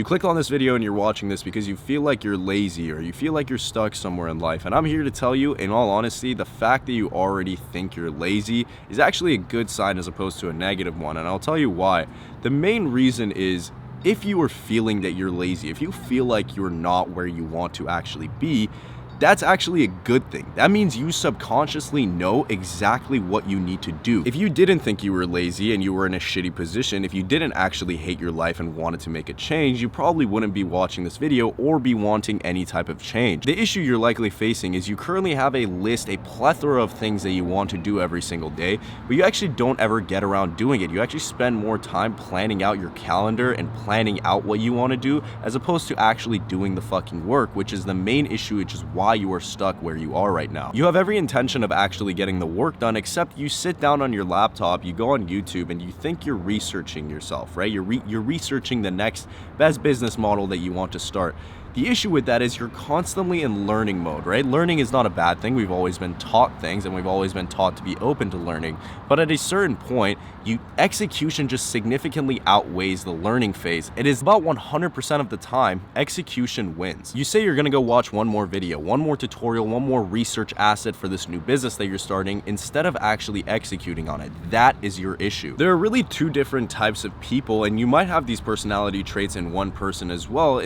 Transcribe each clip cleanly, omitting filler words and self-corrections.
You clicked on this video and you're watching this because you feel like you're lazy or you feel like you're stuck somewhere in life. And I'm here to tell you, in all honesty, the fact that you already think you're lazy is actually a good sign as opposed to a negative one. And I'll tell you why. The main reason is, if you are feeling that you're lazy, if you feel like you're not where you want to actually be, that's actually a good thing. That means you subconsciously know exactly what you need to do. If you didn't think you were lazy and you were in a shitty position, if you didn't actually hate your life and wanted to make a change, you probably wouldn't be watching this video or be wanting any type of change. The issue you're likely facing is you currently have a list, a plethora of things that you want to do every single day, but you actually don't ever get around doing it. You actually spend more time planning out your calendar and planning out what you want to do as opposed to actually doing the fucking work, which is the main issue, which is why you are stuck where you are right now. You have every intention of actually getting the work done, except you sit down on your laptop, you go on YouTube, and you think you're researching yourself, right? You're researching the next best business model that you want to start. The issue with that is you're constantly in learning mode, right? Learning is not a bad thing. We've always been taught things and we've always been taught to be open to learning. But at a certain point, execution just significantly outweighs the learning phase. It is about 100% of the time, execution wins. You say you're gonna go watch one more video, one more tutorial, one more research asset for this new business that you're starting, instead of actually executing on it. That is your issue. There are really two different types of people, and you might have these personality traits in one person as well.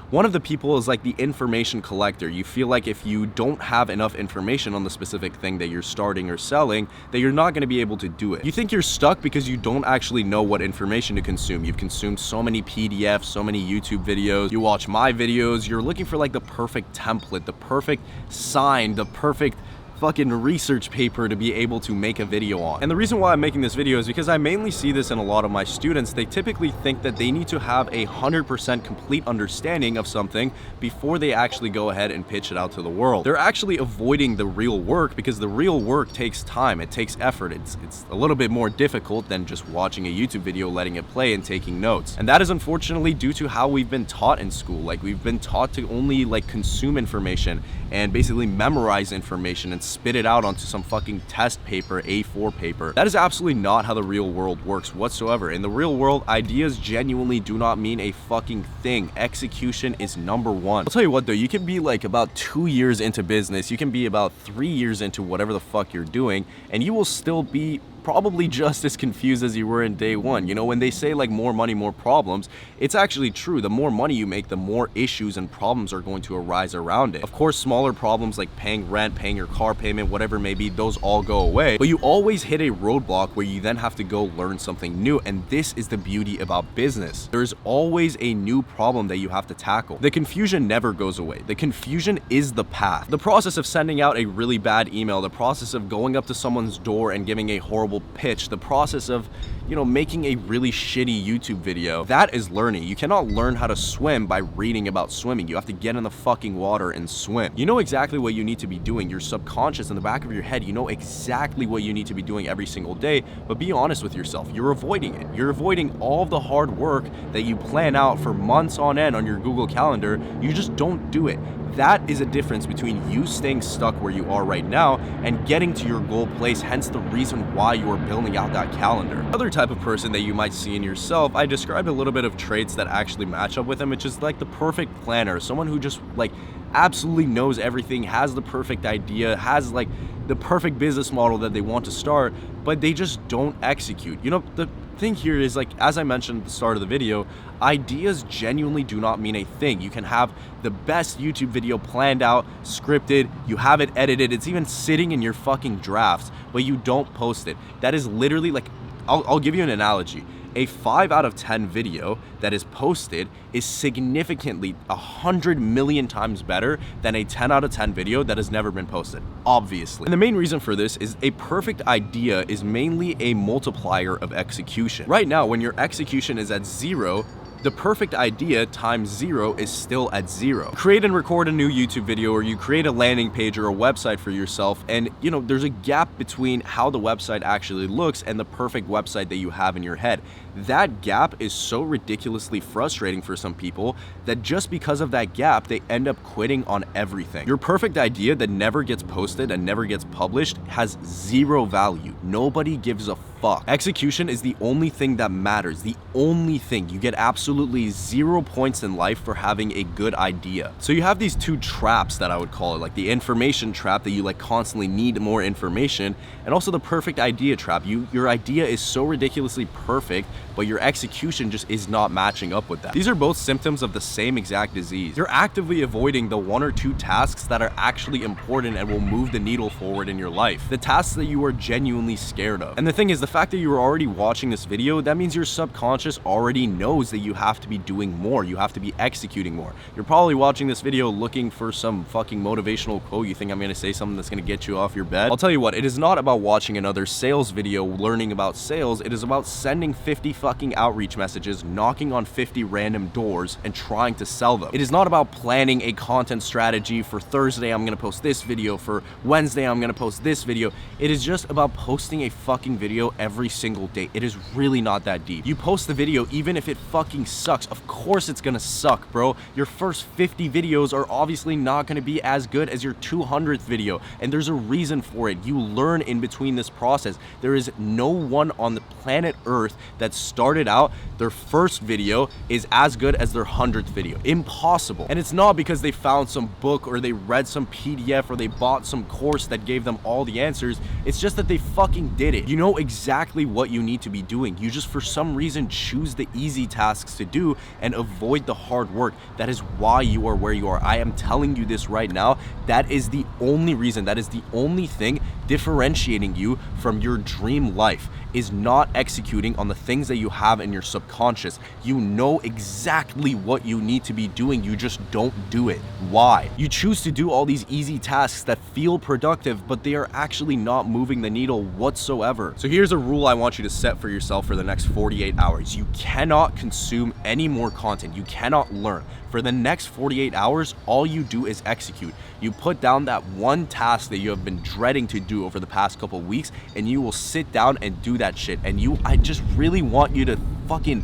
One of the people is like the information collector. You feel like if you don't have enough information on the specific thing that you're starting or selling, that you're not going to be able to do it. You think you're stuck because you don't actually know what information to consume. You've consumed so many PDFs, so many YouTube videos. You watch my videos. You're looking for like the perfect template, the perfect sign, the perfect fucking research paper to be able to make a video on. And the reason why I'm making this video is because I mainly see this in a lot of my students. They typically think that they need to have 100% complete understanding of something before they actually go ahead and pitch it out to the world. They're actually avoiding the real work because the real work takes time, it takes effort. It's a little bit more difficult than just watching a YouTube video, letting it play and taking notes. And that is unfortunately due to how we've been taught in school. Like, we've been taught to only like consume information and basically memorize information and spit it out onto some fucking test paper, A4 paper. That is absolutely not how the real world works whatsoever. In the real world, ideas genuinely do not mean a fucking thing. Execution is number one. I'll tell you what though, you can be like about 2 years into business, you can be about 3 years into whatever the fuck you're doing, and you will still be probably just as confused as you were in day one. You know, when they say like more money, more problems, it's actually true. The more money you make, the more issues and problems are going to arise around it. Of course, smaller problems like paying rent, paying your car payment, whatever it may be, those all go away. But you always hit a roadblock where you then have to go learn something new. And this is the beauty about business. There's always a new problem that you have to tackle. The confusion never goes away. The confusion is the path. The process of sending out a really bad email, the process of going up to someone's door and giving a horrible pitch, the process of, you know, making a really shitty YouTube video, that is learning. You cannot learn how to swim by reading about swimming. You have to get in the fucking water and swim. You know exactly what you need to be doing. Your subconscious in the back of your head, you know exactly what you need to be doing every single day, but be honest with yourself. You're avoiding it. You're avoiding all of the hard work that you plan out for months on end on your Google Calendar. You just don't do it. That is a difference between you staying stuck where you are right now and getting to your goal place, hence the reason why you are building out that calendar. Another type of person that you might see in yourself, I described a little bit of traits that actually match up with them, which is like the perfect planner, someone who just like absolutely knows everything, has the perfect idea, has like the perfect business model that they want to start, but they just don't execute. You know, the thing here is, like, as I mentioned at the start of the video, ideas genuinely do not mean a thing. You can have the best YouTube video planned out, scripted, you have it edited, it's even sitting in your fucking drafts, but you don't post it. That is literally like, I'll give you an analogy. A 5 out of 10 video that is posted is significantly 100 million times better than a 10 out of 10 video that has never been posted, obviously. And the main reason for this is a perfect idea is mainly a multiplier of execution. Right now, when your execution is at 0, the perfect idea times 0 is still at 0. Create and record a new YouTube video, or you create a landing page or a website for yourself, and you know, there's a gap between how the website actually looks and the perfect website that you have in your head. That gap is so ridiculously frustrating for some people that just because of that gap, they end up quitting on everything. Your perfect idea that never gets posted and never gets published has 0 value. Nobody gives a fuck. Execution is the only thing that matters, the only thing. You get absolutely 0 points in life for having a good idea. So you have these two traps that I would call it, like the information trap that you like constantly need more information, and also the perfect idea trap. Your idea is so ridiculously perfect, but your execution just is not matching up with that. These are both symptoms of the same exact disease. You're actively avoiding the 1 or 2 tasks that are actually important and will move the needle forward in your life. The tasks that you are genuinely scared of. And the thing is, the fact that you are already watching this video, that means your subconscious already knows that you have to be doing more. You have to be executing more. You're probably watching this video looking for some fucking motivational quote. You think I'm gonna say something that's gonna get you off your bed? I'll tell you what, it is not about watching another sales video learning about sales. It is about sending 50 fucking outreach messages, knocking on 50 random doors, and trying to sell them. It is not about planning a content strategy for Thursday, I'm gonna post this video, for Wednesday, I'm gonna post this video. It is just about posting a fucking video every single day. It is really not that deep. You post the video even if it fucking sucks. Of course it's gonna suck, bro. Your first 50 videos are obviously not gonna be as good as your 200th video, and there's a reason for it. You learn in between this process. There is no one on the planet Earth that started out their first video is as good as their 100th video. Impossible. And it's not because they found some book or they read some PDF or they bought some course that gave them all the answers. It's just that they fucking did it. You know exactly what you need to be doing. You just for some reason choose the easy tasks to do and avoid the hard work. That is why you are where you are. I am telling you this right now. That is the only reason. That is the only thing differentiating you from your dream life, is not executing on the things that you have in your subconscious. You know exactly what you need to be doing, you just don't do it. Why? You choose to do all these easy tasks that feel productive, but they are actually not moving the needle whatsoever. So here's a rule I want you to set for yourself for the next 48 hours. You cannot consume any more content. You cannot learn. For the next 48 hours, all you do is execute. You put down that one task that you have been dreading to do over the past couple weeks, and you will sit down and do that shit. And I just really want you to fucking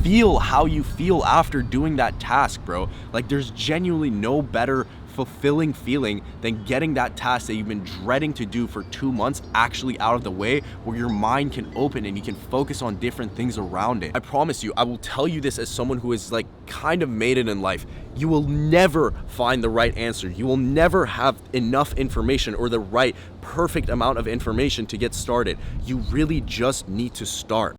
feel how you feel after doing that task, bro. Like, there's genuinely no better fulfilling feeling than getting that task that you've been dreading to do for 2 months actually out of the way, where your mind can open and you can focus on different things around it. I promise you, I will tell you this as someone who is like kind of made it in life. You will never find the right answer. You will never have enough information or the right perfect amount of information to get started. You really just need to start.